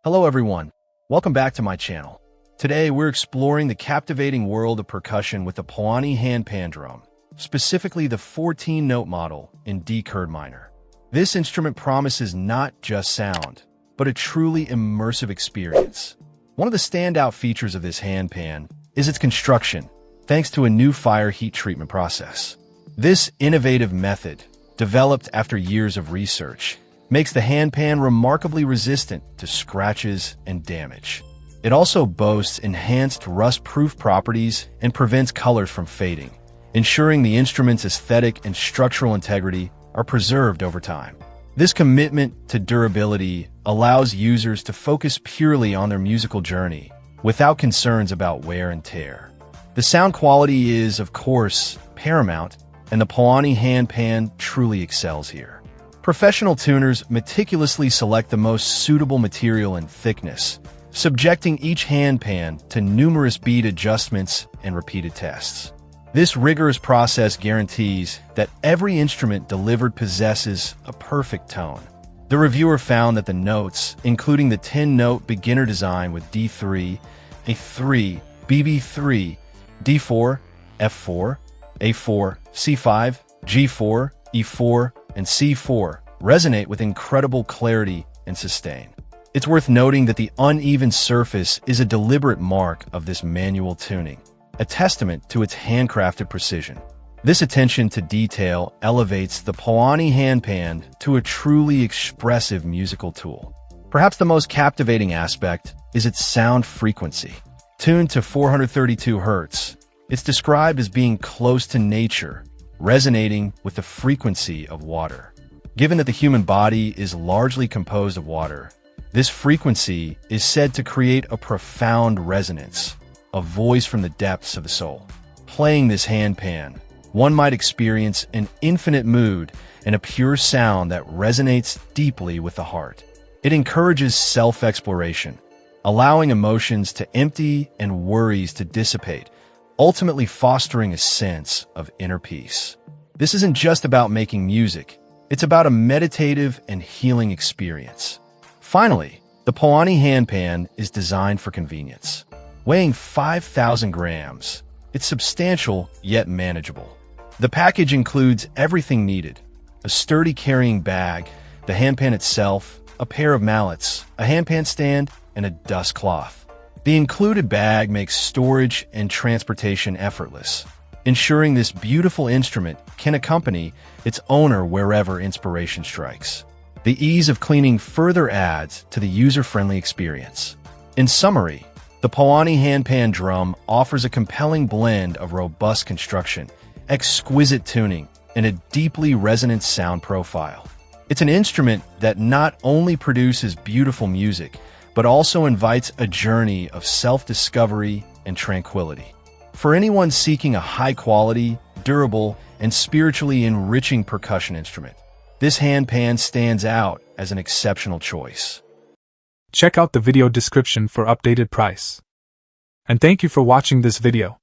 Hello everyone, welcome back to my channel. Today we're exploring the captivating world of percussion with the PAUANI Handpan drum, specifically the 14-note model in D chord minor. This instrument promises not just sound, but a truly immersive experience. One of the standout features of this handpan is its construction, thanks to a new fire heat treatment process. This innovative method, developed after years of research, makes the handpan remarkably resistant to scratches and damage. It also boasts enhanced rust-proof properties and prevents colors from fading, ensuring the instrument's aesthetic and structural integrity are preserved over time. This commitment to durability allows users to focus purely on their musical journey without concerns about wear and tear. The sound quality is, of course, paramount, and the PAUANI Handpan truly excels here. Professional tuners meticulously select the most suitable material and thickness, subjecting each handpan to numerous beat adjustments and repeated tests. This rigorous process guarantees that every instrument delivered possesses a perfect tone. The reviewer found that the notes, including the 10-note beginner design with D3, A3, BB3, D4, F4, A4, C5, G4, E4, and C4, resonate with incredible clarity and sustain. It's worth noting that the uneven surface is a deliberate mark of this manual tuning, a testament to its handcrafted precision. This attention to detail elevates the PAUANI Handpan to a truly expressive musical tool. Perhaps the most captivating aspect is its sound frequency. Tuned to 432 Hz, it's described as being close to nature, resonating with the frequency of water. Given that the human body is largely composed of water, this frequency is said to create a profound resonance, a voice from the depths of the soul. Playing this handpan, one might experience an infinite mood and a pure sound that resonates deeply with the heart. It encourages self-exploration, allowing emotions to empty and worries to dissipate, ultimately fostering a sense of inner peace. This isn't just about making music, it's about a meditative and healing experience. Finally, the PAUANI Handpan is designed for convenience. Weighing 5,000 grams, it's substantial yet manageable. The package includes everything needed: a sturdy carrying bag, the handpan itself, a pair of mallets, a handpan stand, and a dust cloth. The included bag makes storage and transportation effortless, ensuring this beautiful instrument can accompany its owner wherever inspiration strikes. The ease of cleaning further adds to the user-friendly experience. In summary, the PAUANI Handpan drum offers a compelling blend of robust construction, exquisite tuning, and a deeply resonant sound profile. It's an instrument that not only produces beautiful music, but also invites a journey of self-discovery and tranquility. For anyone seeking a high-quality, durable, and spiritually enriching percussion instrument, this handpan stands out as an exceptional choice. Check out the video description for updated price. And thank you for watching this video.